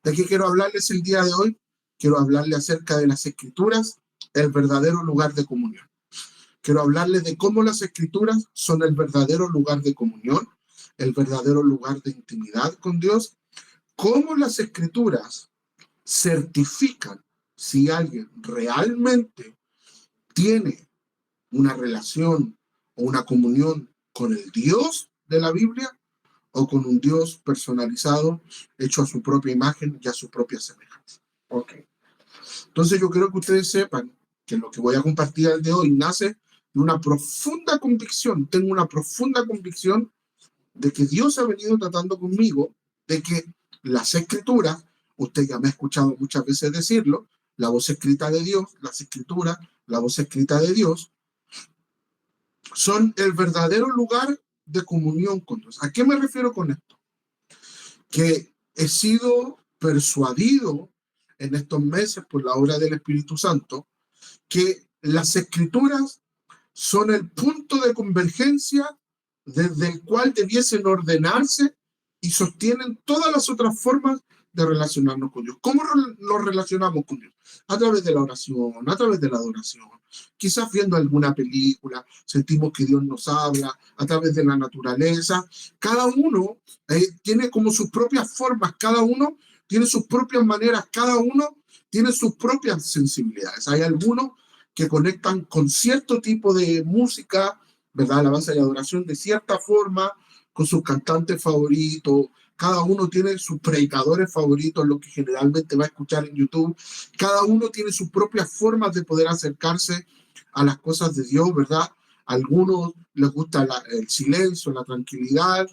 ¿De qué quiero hablarles el día de hoy? Quiero hablarles acerca de las Escrituras, el verdadero lugar de comunión. Quiero hablarles de cómo las Escrituras son el verdadero lugar de comunión, el verdadero lugar de intimidad con Dios, cómo las Escrituras certifican si alguien realmente tiene una relación o una comunión con el Dios de la Biblia o con un Dios personalizado, hecho a su propia imagen y a su propia semejanza. Ok. Entonces yo quiero que ustedes sepan que lo que voy a compartir el de hoy nace de una profunda convicción. Tengo una profunda convicción de que Dios ha venido tratando conmigo, de que las Escrituras, usted ya me ha escuchado muchas veces decirlo, la voz escrita de Dios, las Escrituras, la voz escrita de Dios, son el verdadero lugar de comunión con Dios. ¿A qué me refiero con esto? Que he sido persuadido en estos meses por la obra del Espíritu Santo que las Escrituras son el punto de convergencia desde el cual debiesen ordenarse y sostienen todas las otras formas de relacionarnos con Dios. ¿Cómo nos relacionamos con Dios? A través de la oración, a través de la adoración. Quizás viendo alguna película, sentimos que Dios nos habla, a través de la naturaleza. Cada uno tiene como sus propias formas, cada uno tiene sus propias maneras, cada uno tiene sus propias sensibilidades. Hay algunos que conectan con cierto tipo de música, ¿verdad? Alabanza y adoración de cierta forma, con sus cantantes favoritos. Cada uno tiene sus predicadores favoritos, lo que generalmente va a escuchar en YouTube. Cada uno tiene sus propias formas de poder acercarse a las cosas de Dios, ¿verdad? A algunos les gusta el silencio, la tranquilidad,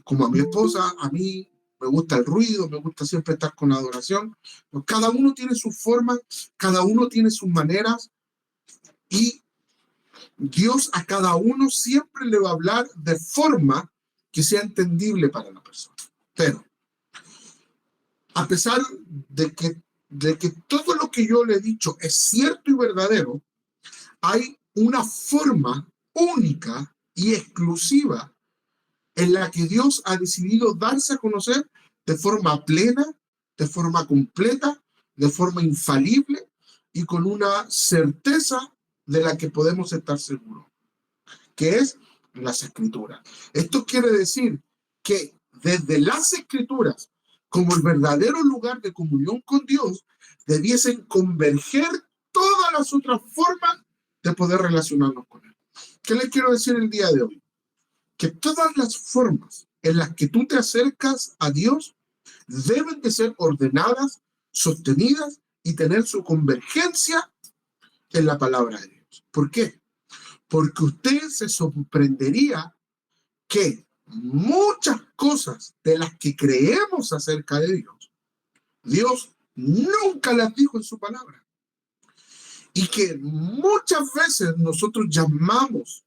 como a mi esposa, a mí me gusta el ruido, me gusta siempre estar con adoración. Cada uno tiene sus formas, cada uno tiene sus maneras y Dios a cada uno siempre le va a hablar de forma que sea entendible para la persona. Pero, a pesar de que todo lo que yo le he dicho es cierto y verdadero, hay una forma única y exclusiva en la que Dios ha decidido darse a conocer de forma plena, de forma completa, de forma infalible y con una certeza de la que podemos estar seguros, que es las Escrituras. Esto quiere decir que desde las Escrituras, como el verdadero lugar de comunión con Dios, debiesen converger todas las otras formas de poder relacionarnos con Él. ¿Qué les quiero decir el día de hoy? Que todas las formas en las que tú te acercas a Dios deben de ser ordenadas, sostenidas y tener su convergencia en la palabra de Dios. ¿Por qué? Porque usted se sorprendería que muchas cosas de las que creemos acerca de Dios, Dios nunca las dijo en su palabra. Y que muchas veces nosotros llamamos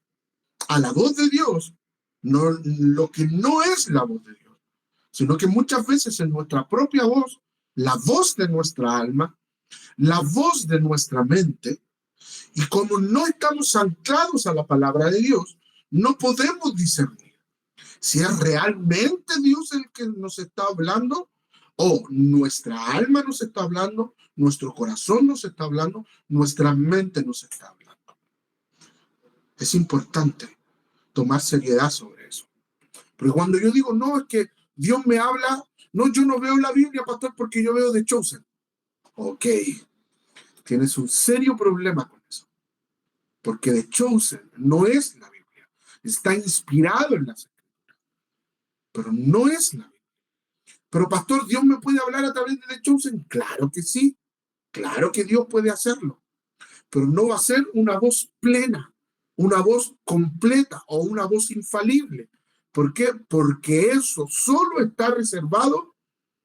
a la voz de Dios no, lo que no es la voz de Dios, sino que muchas veces en nuestra propia voz, la voz de nuestra alma, la voz de nuestra mente, y como no estamos anclados a la palabra de Dios, no podemos discernir si es realmente Dios el que nos está hablando o nuestra alma nos está hablando, nuestro corazón nos está hablando, nuestra mente nos está hablando. Es importante tomar seriedad sobre eso. Porque cuando yo digo, no, es que Dios me habla, no, yo no veo la Biblia, pastor, porque yo veo The Chosen. Ok, tienes un serio problema con eso. Porque The Chosen no es la Biblia. Está inspirado en las Escrituras, pero no es la Biblia. Pero pastor, ¿Dios me puede hablar a través de The Chosen? Claro que sí, claro que Dios puede hacerlo. Pero no va a ser una voz plena, una voz completa o una voz infalible. ¿Por qué? Porque eso solo está reservado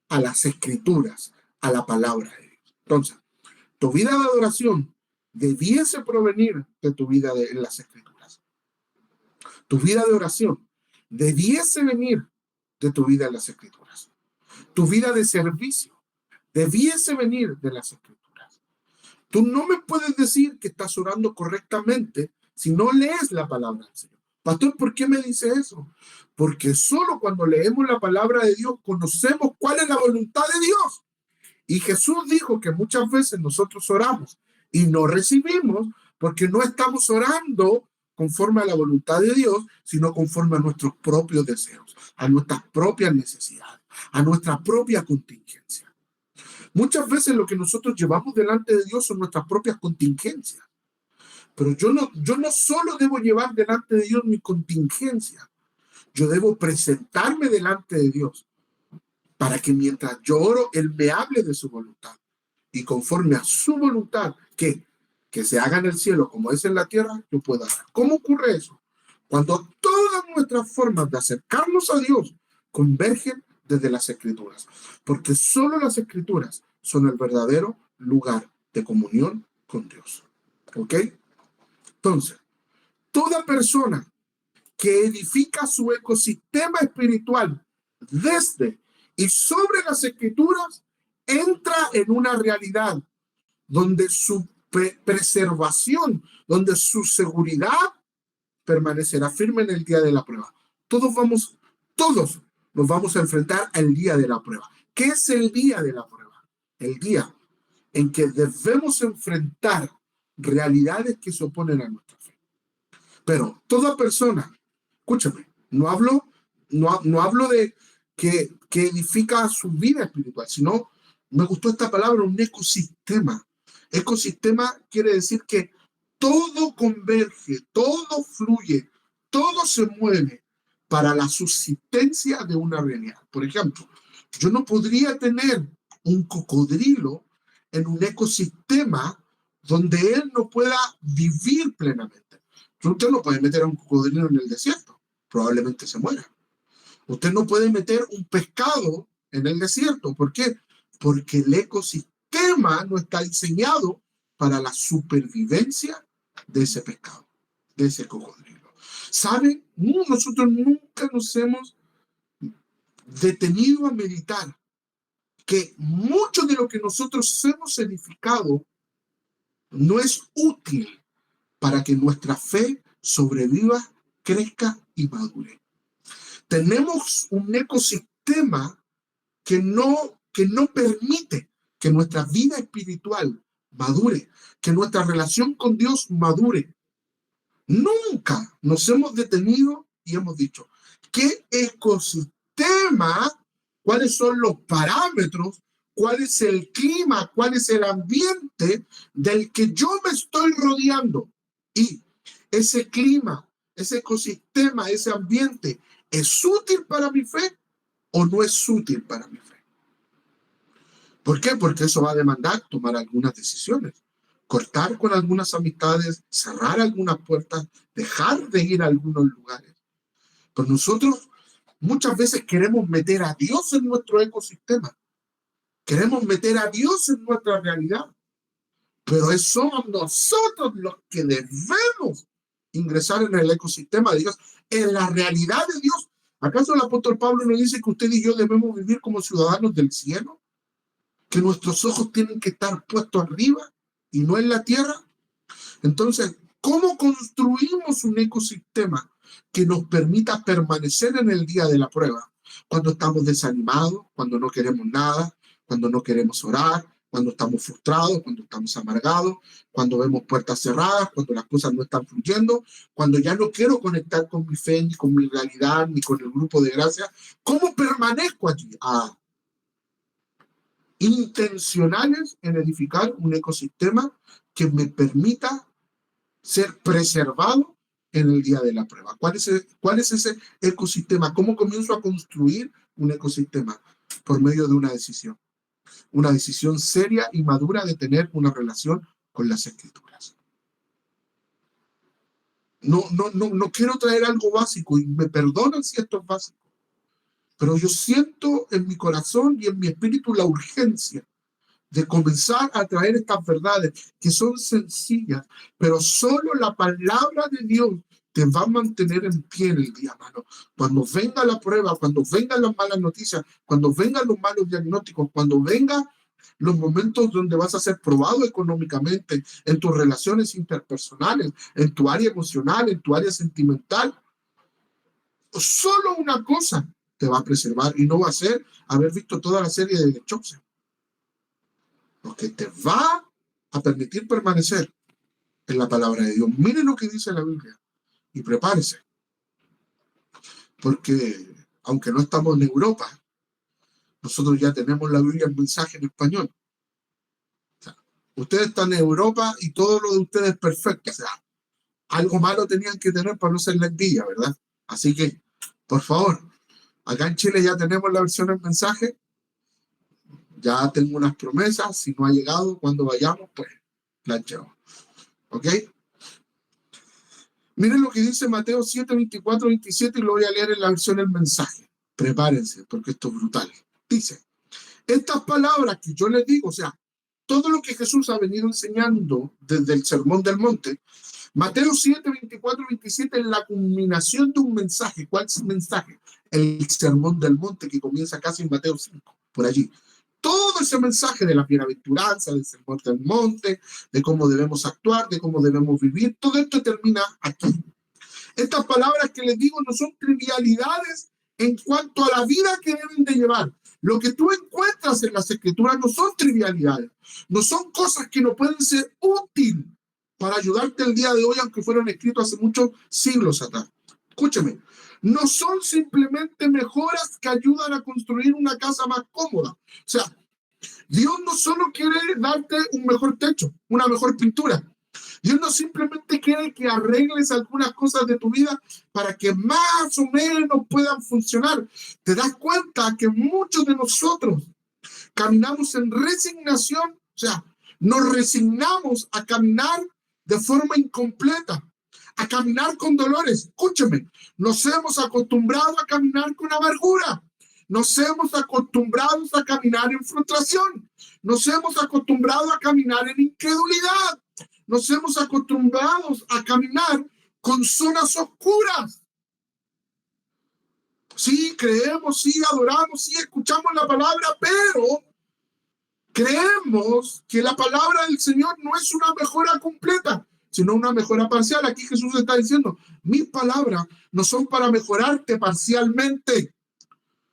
a las Escrituras, a la palabra de Dios. Entonces, tu vida de adoración debiese provenir de tu vida en las Escrituras. Tu vida de oración debiese venir de tu vida en las Escrituras. Tu vida de servicio debiese venir de las Escrituras. Tú no me puedes decir que estás orando correctamente si no lees la palabra del Señor. Pastor, ¿por qué me dice eso? Porque solo cuando leemos la palabra de Dios conocemos cuál es la voluntad de Dios. Y Jesús dijo que muchas veces nosotros oramos y no recibimos porque no estamos orando conforme a la voluntad de Dios, sino conforme a nuestros propios deseos, a nuestras propias necesidades, a nuestra propia contingencia. Muchas veces lo que nosotros llevamos delante de Dios son nuestras propias contingencias. Pero yo no solo debo llevar delante de Dios mi contingencia, yo debo presentarme delante de Dios para que mientras yo oro, Él me hable de su voluntad. Y conforme a su voluntad, que se haga en el cielo como es en la tierra, yo pueda dar. ¿Cómo ocurre eso? Cuando todas nuestras formas de acercarnos a Dios convergen desde las Escrituras. Porque solo las Escrituras son el verdadero lugar de comunión con Dios. ¿Ok? Entonces, toda persona que edifica su ecosistema espiritual desde y sobre las Escrituras entra en una realidad donde su preservación, donde su seguridad permanecerá firme en el día de la prueba. Todos nos vamos a enfrentar al día de la prueba. ¿Qué es el día de la prueba? El día en que debemos enfrentar realidades que se oponen a nuestra fe. Pero toda persona, escúchame, no hablo de que edifica su vida espiritual, sino, me gustó esta palabra, un ecosistema. Ecosistema quiere decir que todo converge, todo fluye, todo se mueve para la subsistencia de una realidad. Por ejemplo, yo no podría tener un cocodrilo en un ecosistema donde él no pueda vivir plenamente. Usted no puede meter a un cocodrilo en el desierto, probablemente se muera. Usted no puede meter un pescado en el desierto. ¿Por qué? Porque el ecosistema no está diseñado para la supervivencia de ese pescado, de ese cocodrilo. ¿Sabe? Nosotros nunca nos hemos detenido a meditar que mucho de lo que nosotros hemos edificado no es útil para que nuestra fe sobreviva, crezca y madure. Tenemos un ecosistema que no permite que nuestra vida espiritual madure, que nuestra relación con Dios madure. Nunca nos hemos detenido y hemos dicho, ¿qué ecosistema? ¿Cuáles son los parámetros? ¿Cuál es el clima? ¿Cuál es el ambiente del que yo me estoy rodeando? Y ese clima, ese ecosistema, ese ambiente, ¿es útil para mi fe o no es útil para mi fe? ¿Por qué? Porque eso va a demandar tomar algunas decisiones, cortar con algunas amistades, cerrar algunas puertas, dejar de ir a algunos lugares. Pues nosotros muchas veces queremos meter a Dios en nuestro ecosistema, queremos meter a Dios en nuestra realidad, pero somos nosotros los que debemos ingresar en el ecosistema de Dios, en la realidad de Dios. ¿Acaso el apóstol Pablo nos dice que usted y yo debemos vivir como ciudadanos del cielo? ¿Que nuestros ojos tienen que estar puestos arriba y no en la tierra? Entonces, ¿cómo construimos un ecosistema que nos permita permanecer en el día de la prueba? Cuando estamos desanimados, cuando no queremos nada, cuando no queremos orar, cuando estamos frustrados, cuando estamos amargados, cuando vemos puertas cerradas, cuando las cosas no están fluyendo, cuando ya no quiero conectar con mi fe, ni con mi realidad, ni con el grupo de gracia. ¿Cómo permanezco allí? Intencionales en edificar un ecosistema que me permita ser preservado en el día de la prueba. ¿Cuál es ese ecosistema? ¿Cómo comienzo a construir un ecosistema? Por medio de una decisión seria y madura de tener una relación con las Escrituras. No quiero traer algo básico y me perdonan si esto es básico, pero yo siento en mi corazón y en mi espíritu la urgencia de comenzar a traer estas verdades que son sencillas, pero solo la palabra de Dios te va a mantener en pie en el día, hermano. Cuando venga la prueba, cuando vengan las malas noticias, cuando vengan los malos diagnósticos, cuando vengan los momentos donde vas a ser probado económicamente, en tus relaciones interpersonales, en tu área emocional, en tu área sentimental, Solo una cosa te va a preservar y no va a ser haber visto toda la serie de The Chosen. Lo que te va a permitir permanecer en la palabra de Dios. Mire lo que dice la Biblia y prepárese. Porque aunque no estamos en Europa, nosotros ya tenemos la Biblia en mensaje en español. O sea, ustedes están en Europa y todo lo de ustedes es perfecto. O sea, algo malo tenían que tener para no ser la envidia, ¿verdad? Así que, por favor, acá en Chile ya tenemos la versión en mensaje. Ya tengo unas promesas. Si no ha llegado, cuando vayamos, pues la llevo. ¿Ok? Miren lo que dice Mateo 7, 24, 27 y lo voy a leer en la versión en mensaje. Prepárense, porque esto es brutal. Dice, estas palabras que yo les digo, o sea, todo lo que Jesús ha venido enseñando desde el Sermón del Monte, Mateo 7, 24, 27 es la culminación de un mensaje. ¿Cuál es el mensaje? El Sermón del Monte que comienza casi en Mateo 5, por allí. Todo ese mensaje de la bienaventuranza, del Sermón del Monte, de cómo debemos actuar, de cómo debemos vivir, todo esto termina aquí. Estas palabras que les digo no son trivialidades en cuanto a la vida que deben de llevar. Lo que tú encuentras en las Escrituras no son trivialidades, no son cosas que no pueden ser útiles para ayudarte el día de hoy, aunque fueron escritos hace muchos siglos atrás. Escúchame, no son simplemente mejoras que ayudan a construir una casa más cómoda. O sea, Dios no solo quiere darte un mejor techo, una mejor pintura. Dios no simplemente quiere que arregles algunas cosas de tu vida para que más o menos puedan funcionar. Te das cuenta que muchos de nosotros caminamos en resignación, o sea, nos resignamos a caminar de forma incompleta, a caminar con dolores. Escúcheme, nos hemos acostumbrado a caminar con amargura. Nos hemos acostumbrado a caminar en frustración. Nos hemos acostumbrado a caminar en incredulidad. Nos hemos acostumbrado a caminar con zonas oscuras. Sí, creemos, sí, adoramos, sí, escuchamos la palabra, pero creemos que la palabra del Señor no es una mejora completa, sino una mejora parcial. Aquí Jesús está diciendo, mis palabras no son para mejorarte parcialmente.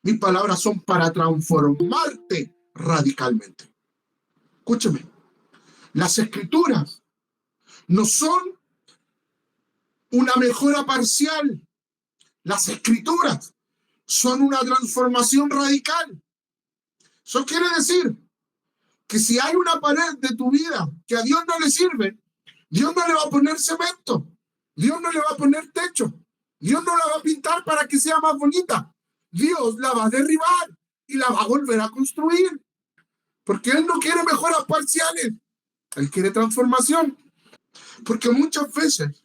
Mis palabras son para transformarte radicalmente. Escúcheme, las Escrituras no son una mejora parcial. Las Escrituras son una transformación radical. Eso quiere decir que si hay una pared de tu vida que a Dios no le sirve, Dios no le va a poner cemento, Dios no le va a poner techo, Dios no la va a pintar para que sea más bonita. Dios la va a derribar y la va a volver a construir. Porque Él no quiere mejoras parciales, Él quiere transformación. Porque muchas veces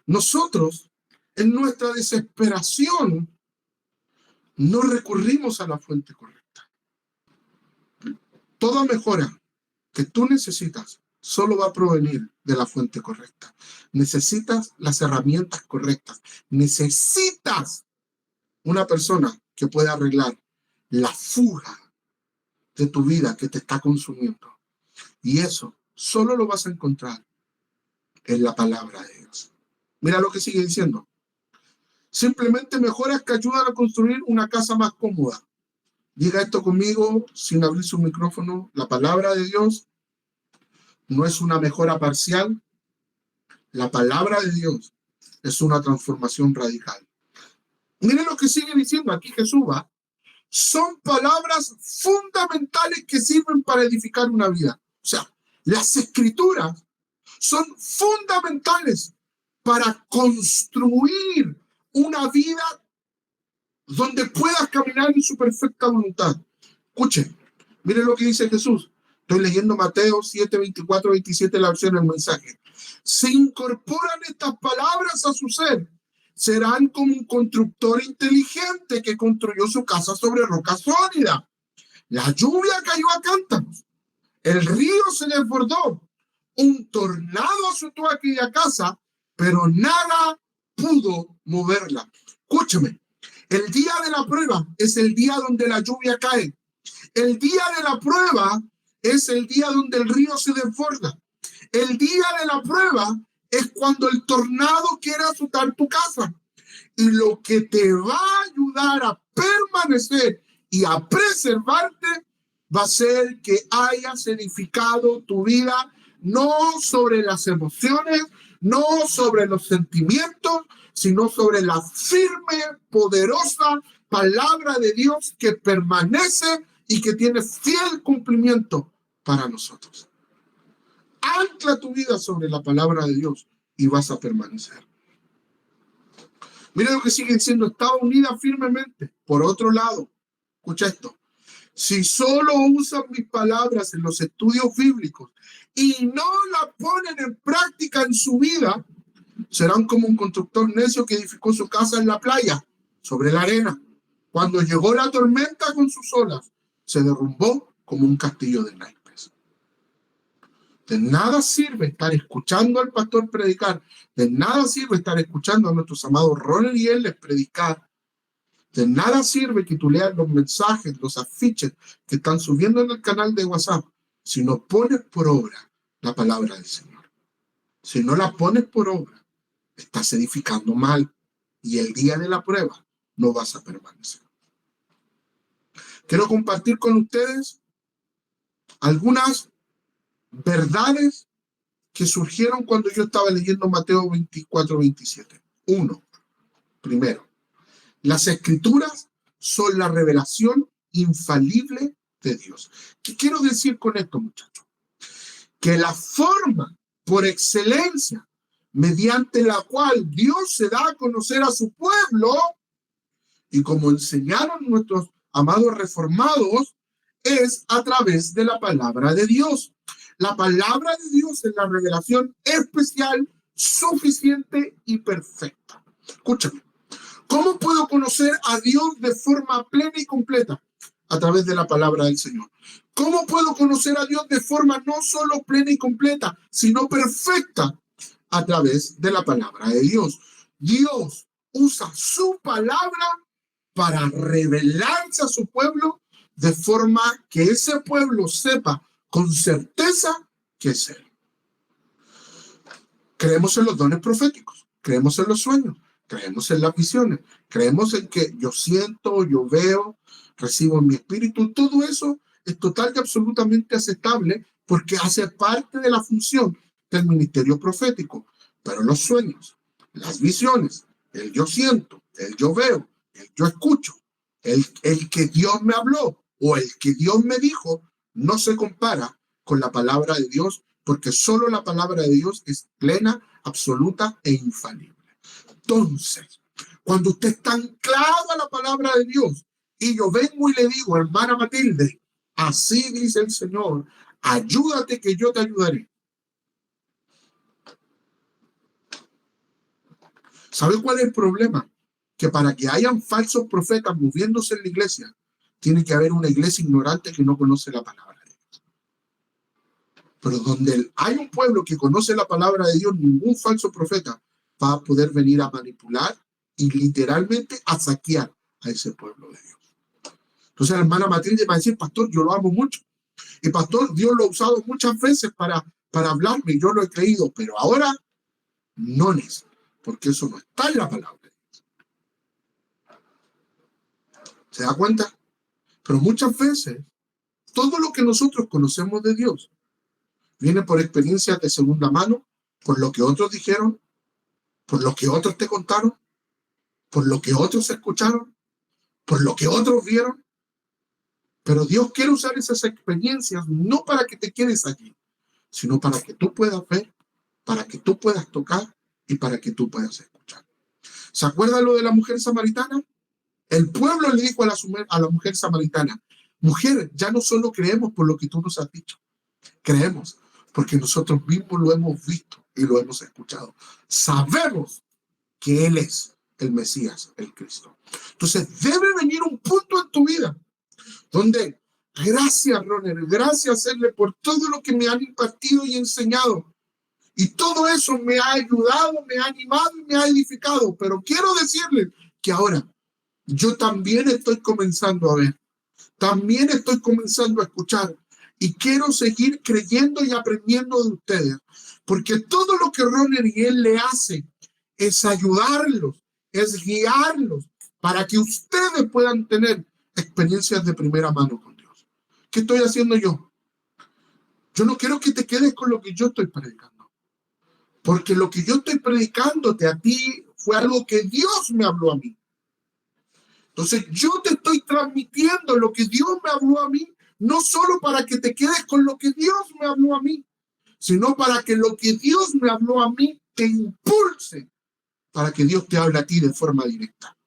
nosotros, en nuestra desesperación, no recurrimos a la fuente correcta. Toda mejora que tú necesitas solo va a provenir de la fuente correcta. Necesitas las herramientas correctas. Necesitas una persona que pueda arreglar la fuga de tu vida que te está consumiendo. Y eso solo lo vas a encontrar en la palabra de Dios. Mira lo que sigue diciendo. Simplemente mejoras que ayudan a construir una casa más cómoda. Diga esto conmigo sin abrir su micrófono. La palabra de Dios no es una mejora parcial. La palabra de Dios es una transformación radical. Mire lo que sigue diciendo aquí Jesús. Son palabras fundamentales que sirven para edificar una vida. O sea, las Escrituras son fundamentales para construir una vida donde puedas caminar en su perfecta voluntad. Escuchen, miren lo que dice Jesús. Estoy leyendo Mateo 7, 24, 27, la versión del mensaje. Se incorporan estas palabras a su ser. Serán como un constructor inteligente que construyó su casa sobre roca sólida. La lluvia cayó a cántaros. El río se desbordó. Un tornado azotó aquella casa, pero nada pudo moverla. Escúchame, el día de la prueba es el día donde la lluvia cae. El día de la prueba es el día donde el río se desborda. El día de la prueba es cuando el tornado quiere azotar tu casa. Y lo que te va a ayudar a permanecer y a preservarte va a ser que hayas edificado tu vida no sobre las emociones, no sobre los sentimientos, sino sobre la firme, poderosa palabra de Dios que permanece y que tiene fiel cumplimiento para nosotros. Ancla tu vida sobre la palabra de Dios y vas a permanecer. Mira lo que siguen siendo: está unida firmemente. Por otro lado, escucha esto: si solo usan mis palabras en los estudios bíblicos y no las ponen en práctica en su vida, serán como un constructor necio que edificó su casa en la playa, sobre la arena. Cuando llegó la tormenta con sus olas, se derrumbó como un castillo de naipes. De nada sirve estar escuchando al pastor predicar, de nada sirve estar escuchando a nuestros amados Ronald y él predicar, de nada sirve que tú leas los mensajes, los afiches que están subiendo en el canal de WhatsApp, si no pones por obra la palabra del Señor. Si no la pones por obra, estás edificando mal y el día de la prueba no vas a permanecer. Quiero compartir con ustedes algunas verdades que surgieron cuando yo estaba leyendo Mateo 24-27. Primero, las escrituras son la revelación infalible de Dios. ¿Qué quiero decir con esto, muchachos? Que la forma por excelencia mediante la cual Dios se da a conocer a su pueblo, y como enseñaron nuestros amados reformados, es a través de la palabra de Dios. La palabra de Dios es la revelación especial, suficiente y perfecta. Escúchame. ¿Cómo puedo conocer a Dios de forma plena y completa? A través de la palabra del Señor. ¿Cómo puedo conocer a Dios de forma no solo plena y completa, sino perfecta? A través de la palabra de Dios. Dios usa su palabra para revelarse a su pueblo de forma que ese pueblo sepa con certeza que es Él. Creemos en los dones proféticos, creemos en los sueños, creemos en las visiones, creemos en que yo siento, yo veo, recibo en mi espíritu. Todo eso es total y absolutamente aceptable porque hace parte de la función del ministerio profético. Pero los sueños, las visiones, el yo siento, el yo veo, el yo escucho, el que Dios me habló o el que Dios me dijo, no se compara con la palabra de Dios, porque solo la palabra de Dios es plena, absoluta e infalible. Entonces, cuando usted está anclado a la palabra de Dios y yo vengo y le digo: hermana Matilde, así dice el Señor, ayúdate que yo te ayudaré. ¿Sabe cuál es el problema? Que para que hayan falsos profetas moviéndose en la iglesia, tiene que haber una iglesia ignorante que no conoce la palabra de Dios. Pero donde hay un pueblo que conoce la palabra de Dios, ningún falso profeta va a poder venir a manipular y literalmente a saquear a ese pueblo de Dios. Entonces la hermana Matilde va a decir: pastor, yo lo amo mucho. Y pastor, Dios lo ha usado muchas veces para hablarme y yo lo he creído, pero ahora no es, porque eso no está en la palabra de Dios. ¿Se da cuenta? Pero muchas veces todo lo que nosotros conocemos de Dios viene por experiencias de segunda mano, por lo que otros dijeron, por lo que otros te contaron, por lo que otros escucharon, por lo que otros vieron. Pero Dios quiere usar esas experiencias no para que te quedes allí, sino para que tú puedas ver, para que tú puedas tocar y para que tú puedas escuchar. ¿Se acuerdan lo de la mujer samaritana? El pueblo le dijo a la mujer samaritana: mujer, ya no solo creemos por lo que tú nos has dicho, creemos porque nosotros mismos lo hemos visto y lo hemos escuchado. Sabemos que Él es el Mesías, el Cristo. Entonces debe venir un punto en tu vida donde, gracias Ronald, gracias Serle por todo lo que me han impartido y enseñado. Y todo eso me ha ayudado, me ha animado y me ha edificado. Pero quiero decirles que ahora yo también estoy comenzando a ver, también estoy comenzando a escuchar y quiero seguir creyendo y aprendiendo de ustedes, porque todo lo que Ronald y él le hace es ayudarlos, es guiarlos para que ustedes puedan tener experiencias de primera mano con Dios. ¿Qué estoy haciendo yo? Yo no quiero que te quedes con lo que yo estoy predicando, porque lo que yo estoy predicándote a ti fue algo que Dios me habló a mí. Entonces yo te estoy transmitiendo lo que Dios me habló a mí, no solo para que te quedes con lo que Dios me habló a mí, sino para que lo que Dios me habló a mí te impulse, para que Dios te hable a ti de forma directa.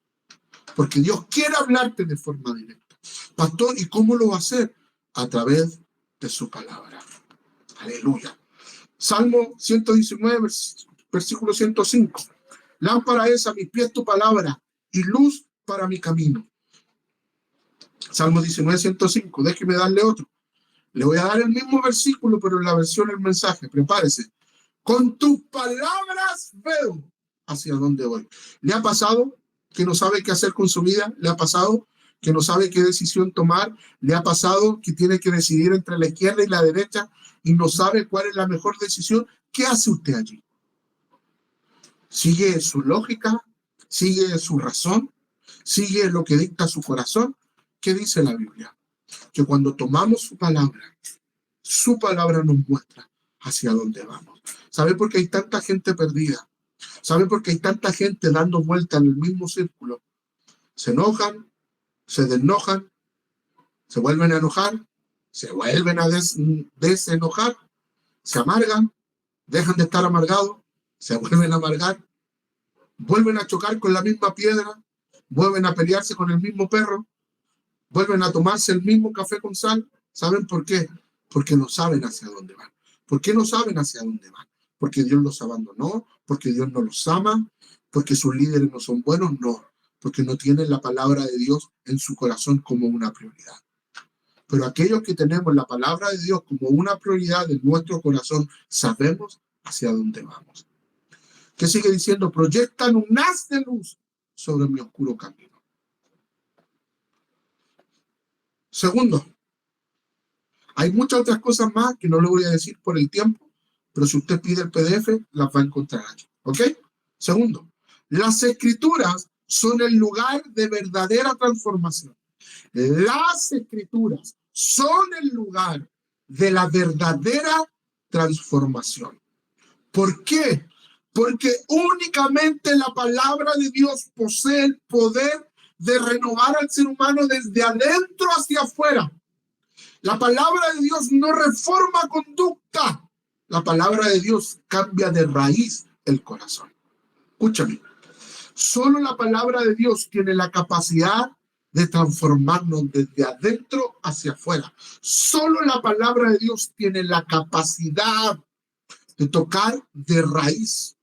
Porque Dios quiere hablarte de forma directa. Pastor, ¿y cómo lo va a hacer? A través de su palabra. Aleluya. Salmo 119, versículo 105. Lámpara es a mis pies tu palabra y luz para mi camino. Salmo 19, 105. Déjeme darle otro. Le voy a dar el mismo versículo, pero en la versión del mensaje. Prepárese. Con tus palabras veo hacia dónde voy. ¿Le ha pasado que no sabe qué hacer con su vida? ¿Le ha pasado que no sabe qué decisión tomar? ¿Le ha pasado que tiene que decidir entre la izquierda y la derecha y no sabe cuál es la mejor decisión? ¿Qué hace usted allí? ¿Sigue su lógica? ¿Sigue su razón? ¿Sigue lo que dicta su corazón? ¿Qué dice la Biblia? Que cuando tomamos su palabra nos muestra hacia dónde vamos. ¿Sabe por qué hay tanta gente perdida? ¿Sabe por qué hay tanta gente dando vuelta en el mismo círculo? Se enojan, se desenojan, se vuelven a enojar, se vuelven a desenojar, se amargan, dejan de estar amargados, se vuelven a amargar, vuelven a chocar con la misma piedra, vuelven a pelearse con el mismo perro, vuelven a tomarse el mismo café con sal. ¿Saben por qué? Porque no saben hacia dónde van. ¿Por qué no saben hacia dónde van? ¿Porque Dios los abandonó? ¿Porque Dios no los ama? ¿Porque sus líderes no son buenos? No, porque no tienen la palabra de Dios en su corazón como una prioridad. Pero aquellos que tenemos la palabra de Dios como una prioridad en nuestro corazón, sabemos hacia dónde vamos. ¿Qué sigue diciendo? Proyectan un haz de luz sobre mi oscuro camino. Segundo, hay muchas otras cosas más que no le voy a decir por el tiempo, pero si usted pide el PDF, las va a encontrar aquí. ¿Ok? Segundo, las escrituras son el lugar de verdadera transformación. Las escrituras son el lugar de la verdadera transformación. ¿Por qué? Porque únicamente la palabra de Dios posee el poder de renovar al ser humano desde adentro hacia afuera. La palabra de Dios no reforma conducta. La palabra de Dios cambia de raíz el corazón. Escúchame. Solo la palabra de Dios tiene la capacidad de transformarnos desde adentro hacia afuera. Solo la palabra de Dios tiene la capacidad de tocar de raíz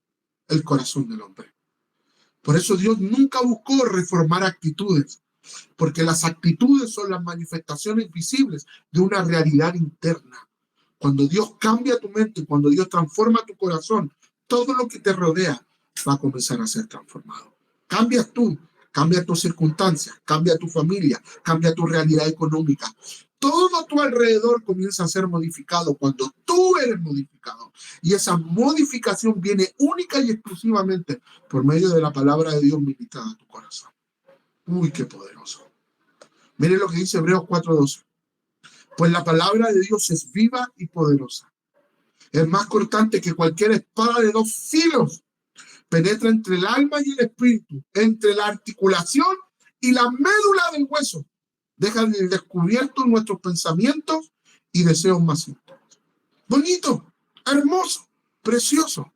el corazón del hombre. Por eso Dios nunca buscó reformar actitudes, porque las actitudes son las manifestaciones visibles de una realidad interna. Cuando Dios cambia tu mente, cuando Dios transforma tu corazón, todo lo que te rodea va a comenzar a ser transformado. Cambias tú, cambia tus circunstancias, cambia tu familia, cambia tu realidad económica. Todo a tu alrededor comienza a ser modificado cuando tú eres modificado. Y esa modificación viene única y exclusivamente por medio de la palabra de Dios ministrada a tu corazón. Uy, qué poderoso. Miren lo que dice Hebreos 4:12. Pues la palabra de Dios es viva y poderosa. Es más cortante que cualquier espada de 2 filos. Penetra entre el alma y el espíritu, entre la articulación y la médula del hueso. Deja de descubiertos nuestros pensamientos y deseos más íntimos. Bonito, hermoso, precioso.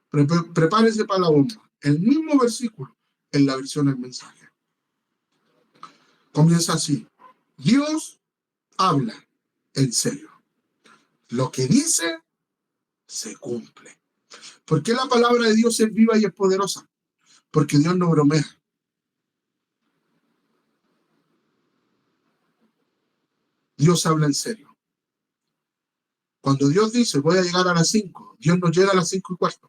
Prepárese para la bomba. El mismo versículo en la versión del mensaje. Comienza así. Dios habla en serio. Lo que dice se cumple. ¿Por qué la palabra de Dios es viva y es poderosa? Porque Dios no bromea. Dios habla en serio. Cuando Dios dice voy a llegar a las 5, Dios no llega a las 5:15.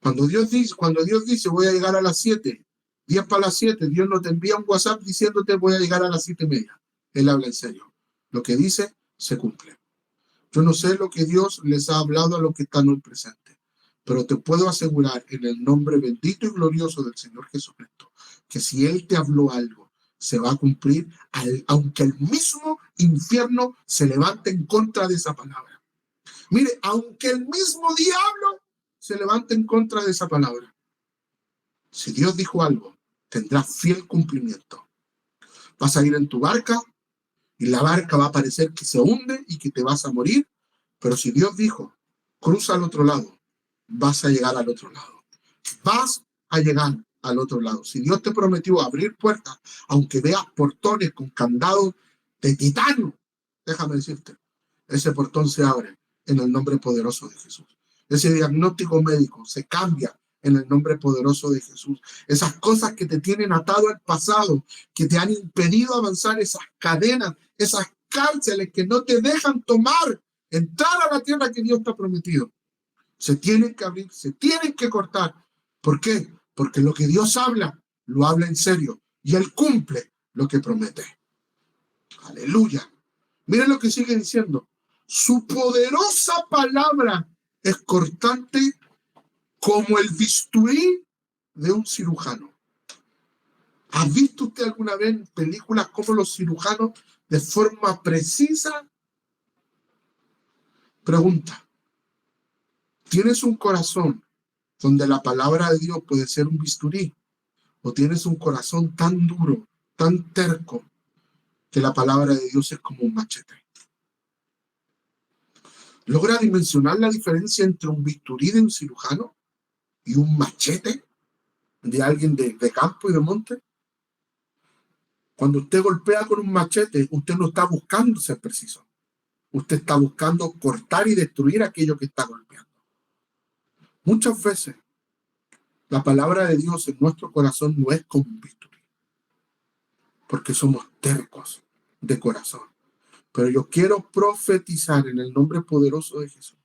Cuando Dios dice voy a llegar a las 7, 10 para las 7, Dios no te envía un WhatsApp diciéndote voy a llegar a las 7:30. Él habla en serio. Lo que dice se cumple. Yo no sé lo que Dios les ha hablado a los que están hoy presentes, Pero te puedo asegurar en el nombre bendito y glorioso del Señor Jesucristo, que si Él te habló algo, se va a cumplir, aunque el mismo infierno se levante en contra de esa palabra. Mire, aunque el mismo diablo se levante en contra de esa palabra, si Dios dijo algo, tendrá fiel cumplimiento. Vas a ir en tu barca y la barca va a parecer que se hunde y que te vas a morir, pero si Dios dijo, cruza al otro lado, vas a llegar al otro lado. Vas a llegar al otro lado. Si Dios te prometió abrir puertas, aunque veas portones con candados de titanio, déjame decirte, ese portón se abre en el nombre poderoso de Jesús. Ese diagnóstico médico se cambia en el nombre poderoso de Jesús. Esas cosas que te tienen atado al pasado, que te han impedido avanzar, esas cadenas, esas cárceles que no te dejan entrar a la tierra que Dios te ha prometido, se tienen que abrir, se tienen que cortar. ¿Por qué? Porque lo que Dios habla, lo habla en serio y Él cumple lo que promete. Aleluya. Miren lo que sigue diciendo. Su poderosa palabra es cortante como el bisturí de un cirujano. ¿Ha visto usted alguna vez en películas cómo los cirujanos de forma precisa? Pregunta. ¿Tienes un corazón donde la palabra de Dios puede ser un bisturí? ¿O tienes un corazón tan duro, tan terco, que la palabra de Dios es como un machete? ¿Logra dimensionar la diferencia entre un bisturí de un cirujano y un machete de alguien de campo y de monte? Cuando usted golpea con un machete, usted no está buscando ser preciso. Usted está buscando cortar y destruir aquello que está golpeando. Muchas veces la palabra de Dios en nuestro corazón no es como un bisturí, porque somos tercos de corazón. Pero yo quiero profetizar en el nombre poderoso de Jesús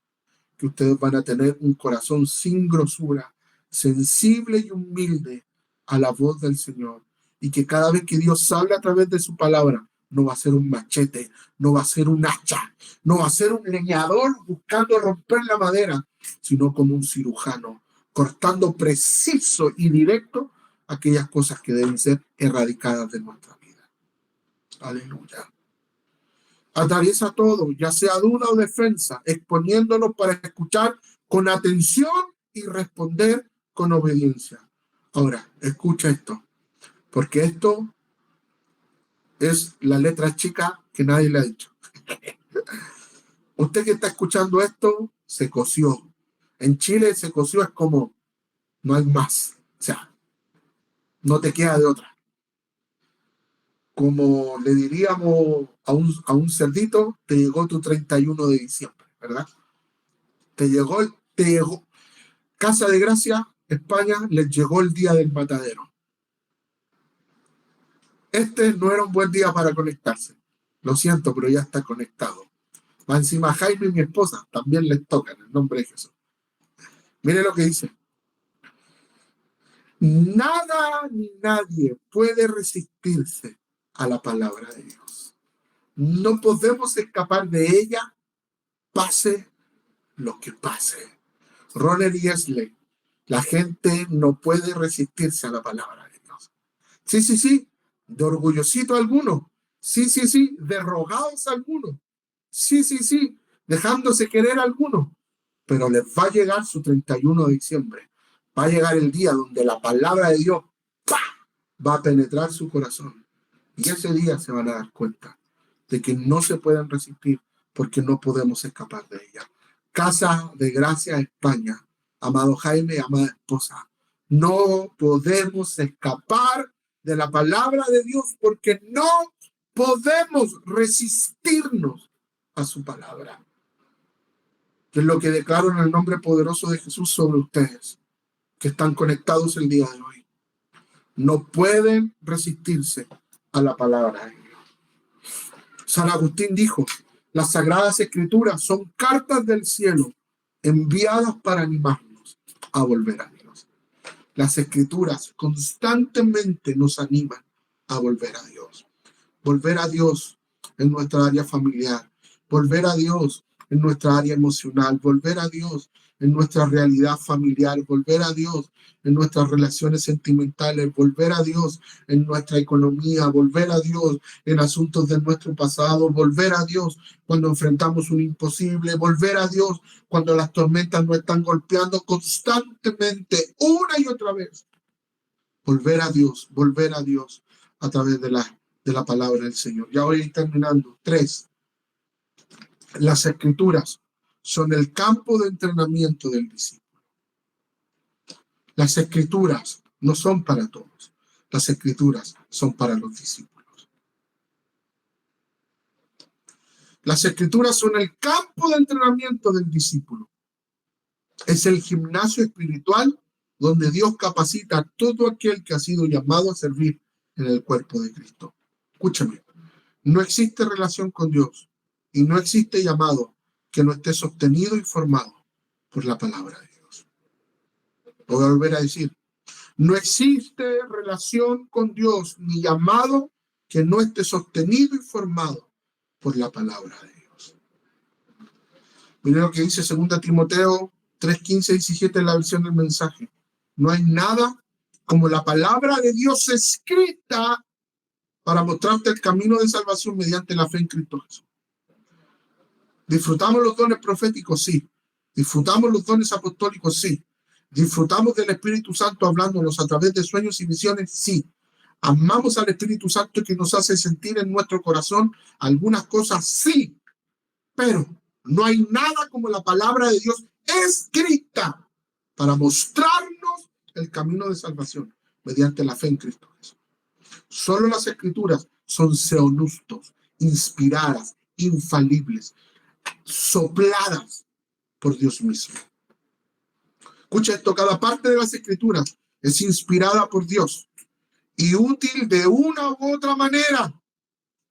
que ustedes van a tener un corazón sin grosura, sensible y humilde a la voz del Señor, y que cada vez que Dios habla a través de su palabra, no va a ser un machete, no va a ser un hacha, no va a ser un leñador buscando romper la madera, sino como un cirujano, cortando preciso y directo aquellas cosas que deben ser erradicadas de nuestra vida. Aleluya. Atraviesa todo, ya sea duda o defensa, exponiéndonos para escuchar con atención y responder con obediencia. Ahora, escucha esto, porque esto es la letra chica que nadie le ha dicho. Usted que está escuchando esto, se coció. En Chile se coció es como, no hay más. O sea, no te queda de otra. Como le diríamos a un cerdito, te llegó tu 31 de diciembre, ¿verdad? Te llegó. Casa de Gracia, España, les llegó el día del matadero. Este no era un buen día para conectarse. Lo siento, pero ya está conectado. Va encima Jaime y mi esposa, también les toca en el nombre de Jesús. Mire lo que dice. Nada ni nadie puede resistirse a la palabra de Dios. No podemos escapar de ella, pase lo que pase. Ronald y Esley, la gente no puede resistirse a la palabra de Dios. Sí, de orgullosito algunos. Sí, de rogados algunos. Sí, dejándose querer algunos. Pero les va a llegar su 31 de diciembre. Va a llegar el día donde la palabra de Dios ¡pah!, va a penetrar su corazón. Y ese día se van a dar cuenta de que no se pueden resistir porque no podemos escapar de ella. Casa de Gracia, España. Amado Jaime, amada esposa, no podemos escapar de la palabra de Dios porque no podemos resistirnos a su palabra. Que es lo que declaro en el nombre poderoso de Jesús sobre ustedes que están conectados el día de hoy. No pueden resistirse a la palabra de Dios. San Agustín dijo, las Sagradas Escrituras son cartas del cielo enviadas para animarnos a volver a Dios. Las Escrituras constantemente nos animan a volver a Dios. Volver a Dios en nuestra área familiar. Volver a Dios en nuestra área emocional, volver a Dios en nuestra realidad familiar, volver a Dios en nuestras relaciones sentimentales, volver a Dios en nuestra economía, volver a Dios en asuntos de nuestro pasado, volver a Dios cuando enfrentamos un imposible, volver a Dios cuando las tormentas nos están golpeando constantemente, una y otra vez. Volver a Dios a través de la palabra del Señor. Ya voy a ir terminando. 3. Las Escrituras son el campo de entrenamiento del discípulo. Las Escrituras no son para todos. Las Escrituras son para los discípulos. Las Escrituras son el campo de entrenamiento del discípulo. Es el gimnasio espiritual donde Dios capacita a todo aquel que ha sido llamado a servir en el cuerpo de Cristo. Escúchame, no existe relación con Dios y no existe llamado que no esté sostenido y formado por la palabra de Dios. Voy a volver a decir, no existe relación con Dios ni llamado que no esté sostenido y formado por la palabra de Dios. Miren lo que dice 2 Timoteo 3:15 y 17 en la versión del mensaje. No hay nada como la palabra de Dios escrita para mostrarte el camino de salvación mediante la fe en Cristo Jesús. ¿Disfrutamos los dones proféticos? Sí. ¿Disfrutamos los dones apostólicos? Sí. ¿Disfrutamos del Espíritu Santo hablándonos a través de sueños y visiones? Sí. ¿Amamos al Espíritu Santo que nos hace sentir en nuestro corazón algunas cosas? Sí. Pero no hay nada como la palabra de Dios escrita para mostrarnos el camino de salvación mediante la fe en Cristo Jesús. Solo las Escrituras son seonustos, inspiradas, infalibles, sopladas por Dios mismo. Escucha esto, cada parte de las Escrituras es inspirada por Dios y útil de una u otra manera.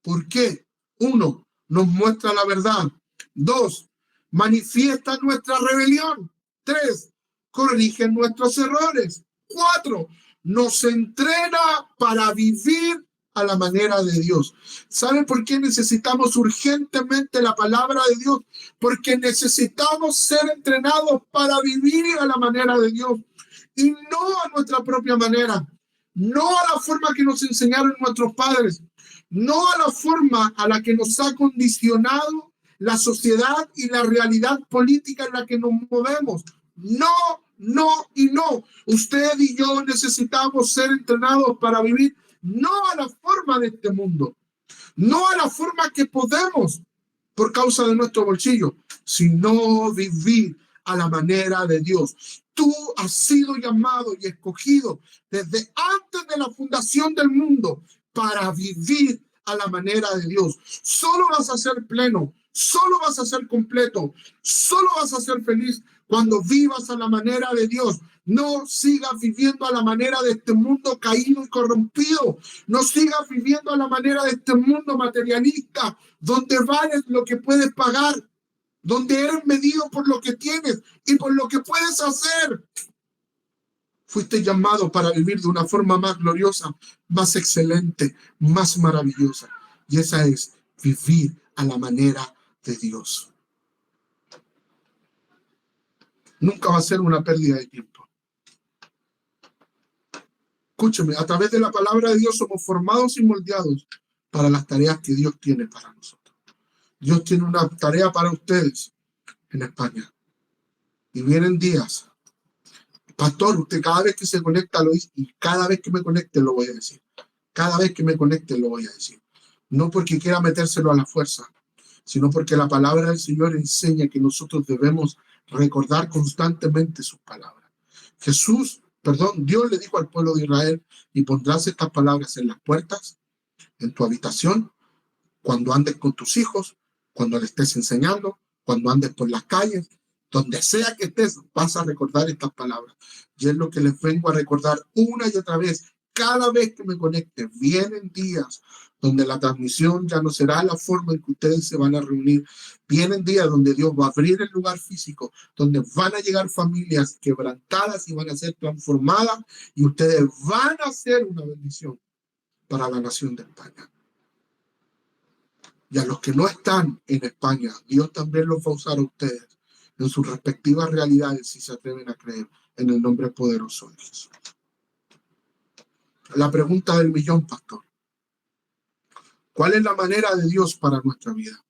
¿Por qué? 1, nos muestra la verdad. 2, manifiesta nuestra rebelión. 3, corrige nuestros errores. 4, nos entrena para vivir a la manera de Dios. ¿Sabe por qué necesitamos urgentemente la palabra de Dios? Porque necesitamos ser entrenados para vivir a la manera de Dios y no a nuestra propia manera, no a la forma que nos enseñaron nuestros padres, no a la forma a la que nos ha condicionado la sociedad y la realidad política en la que nos movemos. No, no y no. Usted y yo necesitamos ser entrenados para vivir no a la forma de este mundo, no a la forma que podemos por causa de nuestro bolsillo, sino vivir a la manera de Dios. Tú has sido llamado y escogido desde antes de la fundación del mundo para vivir a la manera de Dios. Solo vas a ser pleno, solo vas a ser completo, solo vas a ser feliz cuando vivas a la manera de Dios. No sigas viviendo a la manera de este mundo caído y corrompido. No sigas viviendo a la manera de este mundo materialista, donde vales lo que puedes pagar, donde eres medido por lo que tienes y por lo que puedes hacer. Fuiste llamado para vivir de una forma más gloriosa, más excelente, más maravillosa. Y esa es vivir a la manera de Dios. Nunca va a ser una pérdida de tiempo. Escúcheme, a través de la palabra de Dios somos formados y moldeados para las tareas que Dios tiene para nosotros. Dios tiene una tarea para ustedes en España. Y vienen días. Pastor, usted cada vez que se conecta lo dice, y cada vez que me conecte lo voy a decir. Cada vez que me conecte lo voy a decir. No porque quiera metérselo a la fuerza, sino porque la palabra del Señor enseña que nosotros debemos recordar constantemente sus palabras. Dios le dijo al pueblo de Israel, y pondrás estas palabras en las puertas, en tu habitación, cuando andes con tus hijos, cuando le estés enseñando, cuando andes por las calles, donde sea que estés, vas a recordar estas palabras. Y es lo que les vengo a recordar una y otra vez. Cada vez que me conecte, vienen días donde la transmisión ya no será la forma en que ustedes se van a reunir. Vienen días donde Dios va a abrir el lugar físico, donde van a llegar familias quebrantadas y van a ser transformadas, y ustedes van a ser una bendición para la nación de España. Y a los que no están en España, Dios también los va a usar a ustedes en sus respectivas realidades si se atreven a creer en el nombre poderoso de Jesús. La pregunta del millón, pastor. ¿Cuál es la manera de Dios para nuestra vida?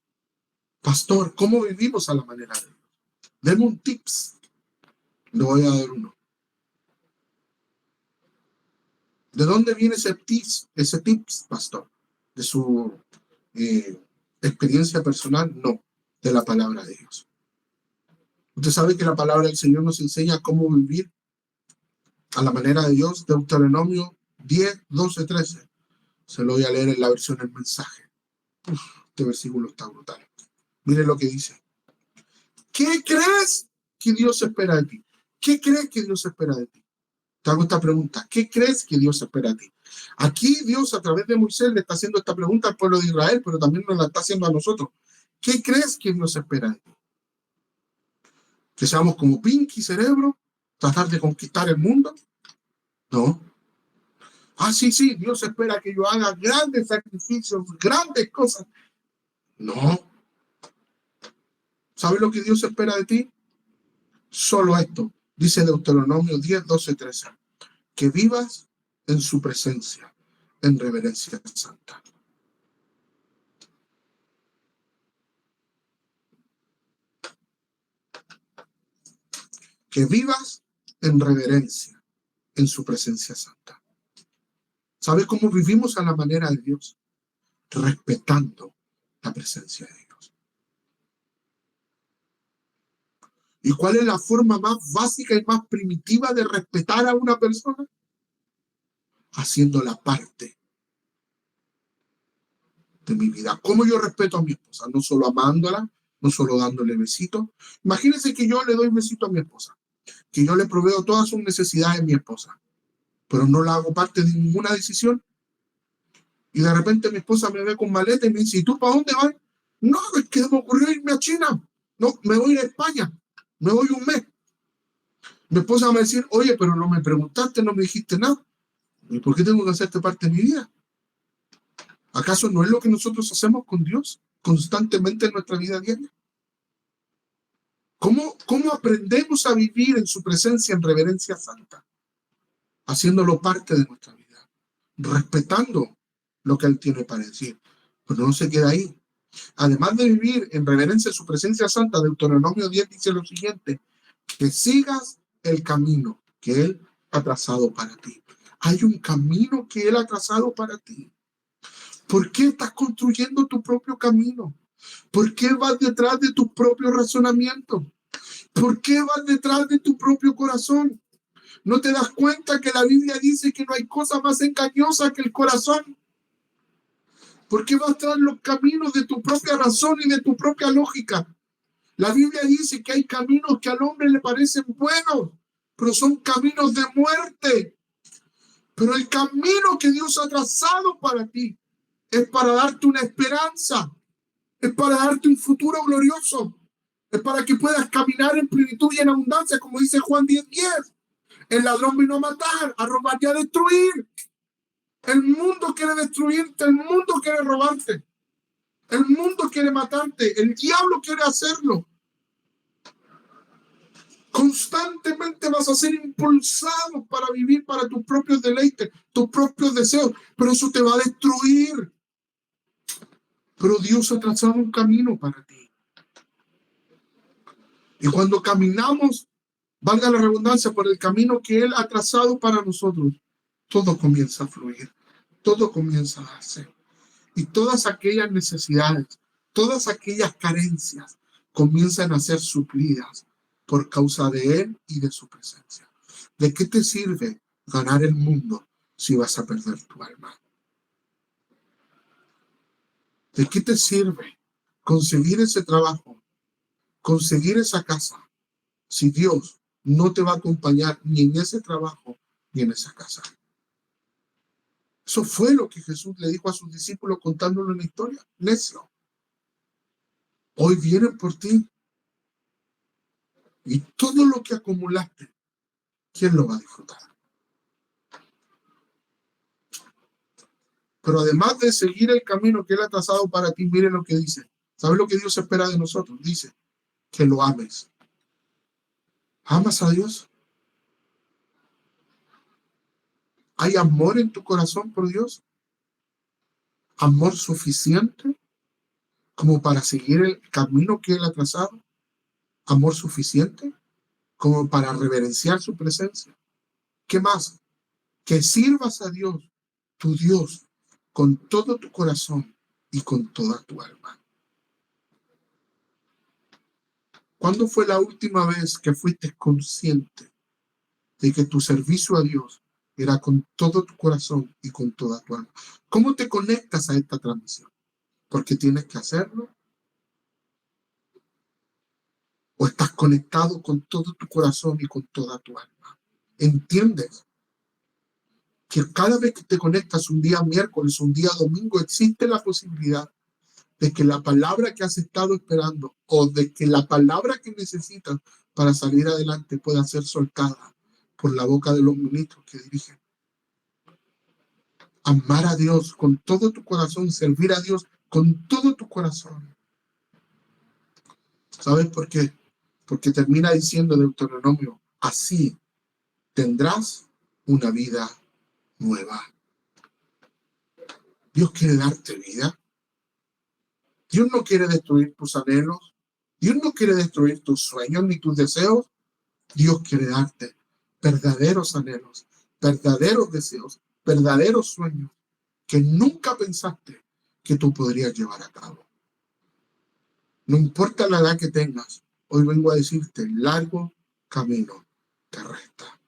Pastor, ¿cómo vivimos a la manera de Dios? Deme un tips. Le voy a dar uno. ¿De dónde viene ese tips, pastor? ¿De su experiencia personal? No, de la palabra de Dios. Usted sabe que la palabra del Señor nos enseña cómo vivir a la manera de Dios. Deuteronomio 10, 12, 13. Se lo voy a leer en la versión del mensaje. Este versículo está brutal. Mire lo que dice. ¿Qué crees que Dios espera de ti? ¿Qué crees que Dios espera de ti? Te hago esta pregunta. ¿Qué crees que Dios espera de ti? Aquí Dios a través de Moisés le está haciendo esta pregunta al pueblo de Israel, pero también nos la está haciendo a nosotros. ¿Qué crees que Dios espera de ti? ¿Que seamos como Pinky Cerebro? ¿Tratar de conquistar el mundo? No. Sí, Dios espera que yo haga grandes sacrificios, grandes cosas. No. ¿Sabes lo que Dios espera de ti? Solo esto. Dice Deuteronomio 10, 12, 13. Que vivas en su presencia, en reverencia santa. Que vivas en reverencia, en su presencia santa. ¿Sabes cómo vivimos a la manera de Dios? Respetando la presencia de Dios. ¿Y cuál es la forma más básica y más primitiva de respetar a una persona? Haciéndola parte de mi vida. ¿Cómo yo respeto a mi esposa? No solo amándola, no solo dándole besitos. Imagínense que yo le doy besito a mi esposa, que yo le proveo todas sus necesidades a mi esposa, pero no la hago parte de ninguna decisión. Y de repente mi esposa me ve con maleta y me dice, ¿y tú para dónde vas? No, es que me ocurrió irme a China. No, me voy a ir a España. Me voy un mes. Mi esposa me va a decir, oye, pero no me preguntaste, no me dijiste nada. ¿Y por qué tengo que hacerte parte de mi vida? ¿Acaso no es lo que nosotros hacemos con Dios constantemente en nuestra vida diaria? ¿Cómo aprendemos a vivir en su presencia en reverencia santa? Haciéndolo parte de nuestra vida, respetando lo que Él tiene para decir. Pero no se queda ahí. Además de vivir en reverencia en su presencia santa, Deuteronomio 10 dice lo siguiente, que sigas el camino que Él ha trazado para ti. Hay un camino que Él ha trazado para ti. ¿Por qué estás construyendo tu propio camino? ¿Por qué vas detrás de tu propio razonamiento? ¿Por qué vas detrás de tu propio corazón? ¿No te das cuenta que la Biblia dice que no hay cosa más engañosa que el corazón? ¿Por qué vas tras los caminos de tu propia razón y de tu propia lógica? La Biblia dice que hay caminos que al hombre le parecen buenos, pero son caminos de muerte. Pero el camino que Dios ha trazado para ti es para darte una esperanza, es para darte un futuro glorioso, es para que puedas caminar en plenitud y en abundancia, como dice Juan 10:10. El ladrón vino a matar, a robar y a destruir. El mundo quiere destruirte, el mundo quiere robarte, el mundo quiere matarte, el diablo quiere hacerlo. Constantemente vas a ser impulsado para vivir para tus propios deleites, tus propios deseos, pero eso te va a destruir. Pero Dios ha trazado un camino para ti. Y cuando caminamos, valga la redundancia, por el camino que Él ha trazado para nosotros, todo comienza a fluir, todo comienza a darse. Y todas aquellas necesidades, todas aquellas carencias comienzan a ser suplidas por causa de Él y de su presencia. ¿De qué te sirve ganar el mundo si vas a perder tu alma? ¿De qué te sirve conseguir ese trabajo, conseguir esa casa, si Dios no te va a acompañar ni en ese trabajo ni en esa casa? Eso fue lo que Jesús le dijo a sus discípulos contándolo en la historia. Necio, hoy vienen por ti. Y todo lo que acumulaste, ¿quién lo va a disfrutar? Pero además de seguir el camino que Él ha trazado para ti, mire lo que dice. ¿Sabes lo que Dios espera de nosotros? Dice que lo ames. ¿Amas a Dios? ¿Hay amor en tu corazón por Dios? ¿Amor suficiente como para seguir el camino que Él ha trazado? ¿Amor suficiente como para reverenciar su presencia? ¿Qué más? Que sirvas a Dios, tu Dios, con todo tu corazón y con toda tu alma. ¿Cuándo fue la última vez que fuiste consciente de que tu servicio a Dios era con todo tu corazón y con toda tu alma? ¿Cómo te conectas a esta transmisión? ¿Porque tienes que hacerlo? ¿O estás conectado con todo tu corazón y con toda tu alma? ¿Entiendes que cada vez que te conectas un día miércoles, un día domingo, existe la posibilidad de que la palabra que has estado esperando o de que la palabra que necesitas para salir adelante pueda ser soltada por la boca de los ministros que dirigen? Amar a Dios con todo tu corazón, servir a Dios con todo tu corazón. ¿Sabes por qué? Porque termina diciendo Deuteronomio, así tendrás una vida nueva. Dios quiere darte vida. Dios no quiere destruir tus anhelos. Dios no quiere destruir tus sueños ni tus deseos. Dios quiere darte verdaderos anhelos, verdaderos deseos, verdaderos sueños que nunca pensaste que tú podrías llevar a cabo. No importa la edad que tengas, hoy vengo a decirte, largo camino te resta.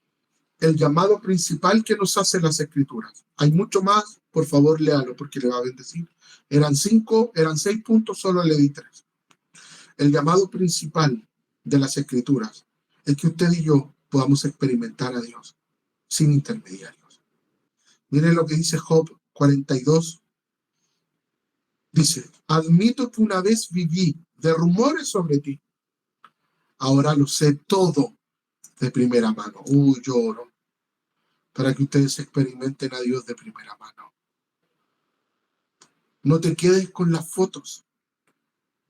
El llamado principal que nos hace las Escrituras. Hay mucho más, por favor léalo porque le va a bendecir. Eran 6 puntos, solo le di 3. El llamado principal de las Escrituras es que usted y yo podamos experimentar a Dios sin intermediarios. Miren lo que dice Job 42. Dice, admito que una vez viví de rumores sobre ti. Ahora lo sé todo de primera mano. Lloro para que ustedes experimenten a Dios de primera mano. No te quedes con las fotos.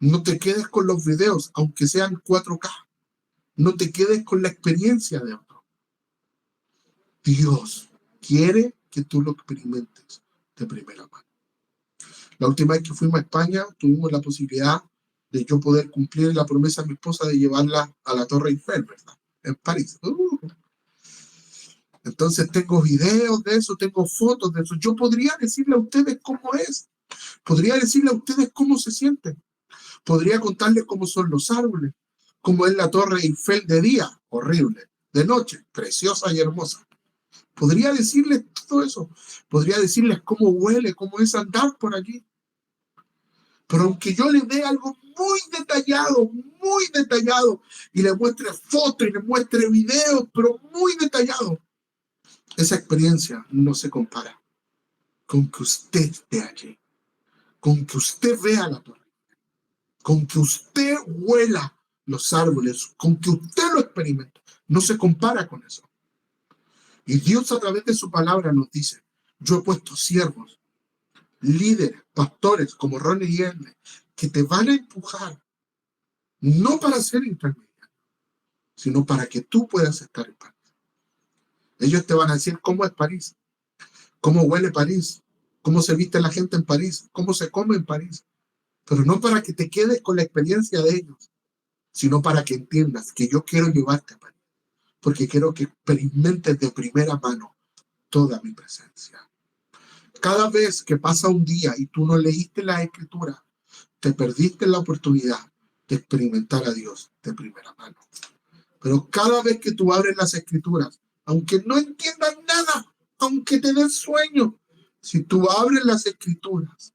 No te quedes con los videos, aunque sean 4K. No te quedes con la experiencia de otro. Dios quiere que tú lo experimentes de primera mano. La última vez que fuimos a España, tuvimos la posibilidad de yo poder cumplir la promesa a mi esposa de llevarla a la Torre Eiffel, ¿verdad? En París. Entonces tengo videos de eso, tengo fotos de eso. Yo podría decirle a ustedes cómo es. Podría decirle a ustedes cómo se sienten. Podría contarles cómo son los árboles, cómo es la Torre Eiffel de día, horrible. De noche, preciosa y hermosa. Podría decirles todo eso. Podría decirles cómo huele, cómo es andar por allí. Pero aunque yo les dé algo muy detallado, y les muestre fotos y les muestre videos, pero muy detallado, esa experiencia no se compara con que usted esté allí, con que usted vea la torre, con que usted huela los árboles, con que usted lo experimente. No se compara con eso. Y Dios a través de su palabra nos dice, yo he puesto siervos, líderes, pastores como Ronnie y Erne, que te van a empujar, no para ser intermediario, sino para que tú puedas estar en París. Ellos te van a decir cómo es París, cómo huele París, cómo se viste la gente en París, cómo se come en París, pero no para que te quedes con la experiencia de ellos, sino para que entiendas que yo quiero llevarte a París, porque quiero que experimentes de primera mano toda mi presencia. Cada vez que pasa un día y tú no leíste la Escritura, te perdiste la oportunidad de experimentar a Dios de primera mano. Pero cada vez que tú abres las Escrituras, aunque no entiendas nada, aunque te des sueño, si tú abres las Escrituras,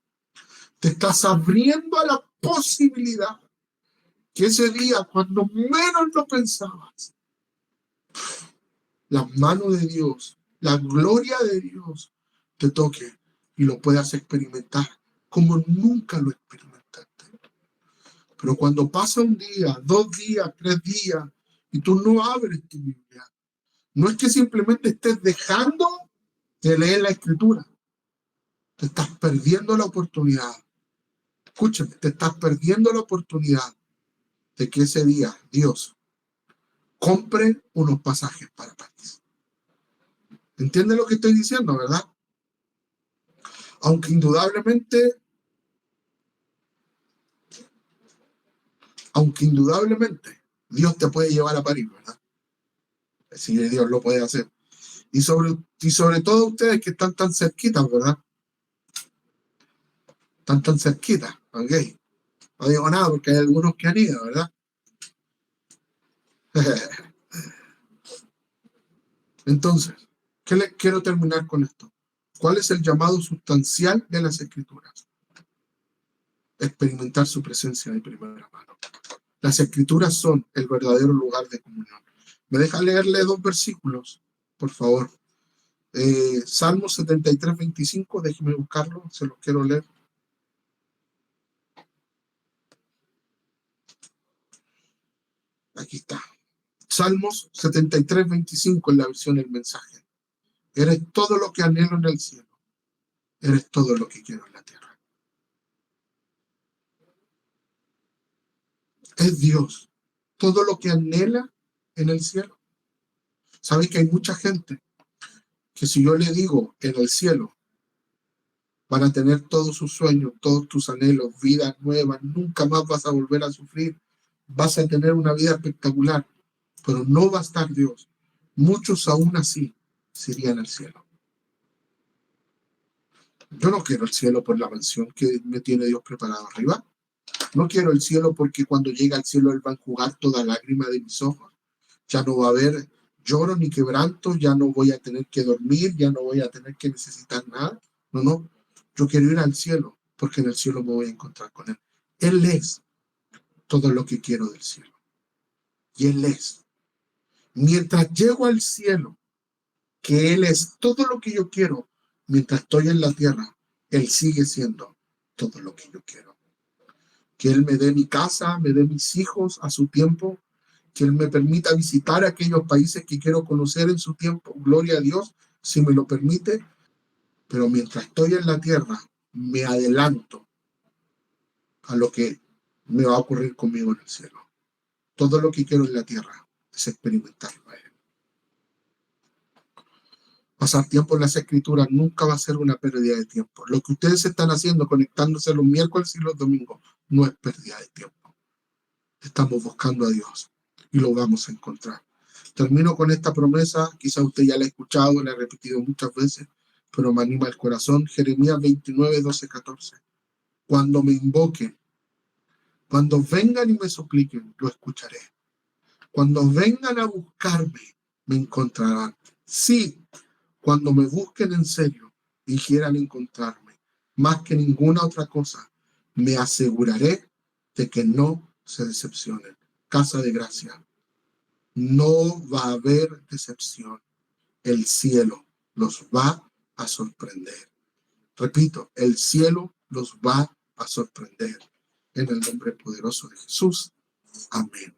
te estás abriendo a la posibilidad que ese día, cuando menos lo pensabas, la mano de Dios, la gloria de Dios te toque y lo puedas experimentar como nunca lo experimentaste. Pero cuando pasa un día, 2 días, 3 días, y tú no abres tu Biblia, no es que simplemente estés dejando de leer la Escritura. Te estás perdiendo la oportunidad. Escúchame, te estás perdiendo la oportunidad de que ese día Dios compre unos pasajes para París. ¿Entiendes lo que estoy diciendo, verdad? Aunque indudablemente Dios te puede llevar a París, ¿verdad? Si Dios lo puede hacer. Y sobre todo ustedes que están tan cerquitas, ¿verdad? Están tan cerquitas, ¿ok? No digo nada porque hay algunos que han ido, ¿verdad? Entonces, ¿qué les quiero terminar con esto? ¿Cuál es el llamado sustancial de las Escrituras? Experimentar su presencia de primera mano. Las Escrituras son el verdadero lugar de comunión. ¿Me deja leerle 2 versículos, por favor? Salmo 73, 25, déjeme buscarlo, se los quiero leer. Aquí está. Salmos 73, 25 en la versión del mensaje. Eres todo lo que anhelo en el cielo. Eres todo lo que quiero en la tierra. Es Dios. Todo lo que anhela en el cielo. ¿Sabes que hay mucha gente que si yo le digo en el cielo van a tener todos sus sueños, todos tus anhelos, vidas nuevas, nunca más vas a volver a sufrir, vas a tener una vida espectacular, pero no va a estar Dios? Muchos aún así se irían al cielo. Yo no quiero el cielo por la mansión que me tiene Dios preparado arriba. No quiero el cielo porque cuando llegue al cielo Él va a enjugar toda lágrima de mis ojos. Ya no va a haber lloro ni quebranto, ya no voy a tener que dormir, ya no voy a tener que necesitar nada. No, no. Yo quiero ir al cielo porque en el cielo me voy a encontrar con Él. Él es todo lo que quiero del cielo. Y Él es. Mientras llego al cielo, que Él es todo lo que yo quiero, mientras estoy en la tierra, Él sigue siendo todo lo que yo quiero. Que Él me dé mi casa, me dé mis hijos a su tiempo, que Él me permita visitar aquellos países que quiero conocer en su tiempo, gloria a Dios, si me lo permite, pero mientras estoy en la tierra, me adelanto a lo que me va a ocurrir conmigo en el cielo. Todo lo que quiero en la tierra es experimentarlo a Él. Pasar tiempo en las Escrituras nunca va a ser una pérdida de tiempo. Lo que ustedes están haciendo, conectándose los miércoles y los domingos, no es pérdida de tiempo. Estamos buscando a Dios y lo vamos a encontrar. Termino con esta promesa, quizá usted ya la ha escuchado, la ha repetido muchas veces, pero me anima el corazón. Jeremías 29, 12, 14. Cuando me invoquen, cuando vengan y me supliquen, lo escucharé. Cuando vengan a buscarme, me encontrarán. Sí, cuando me busquen en serio y quieran encontrarme, más que ninguna otra cosa, me aseguraré de que no se decepcionen. Casa de Gracia, no va a haber decepción. El cielo los va a sorprender. Repito, el cielo los va a sorprender. En el nombre poderoso de Jesús. Amén.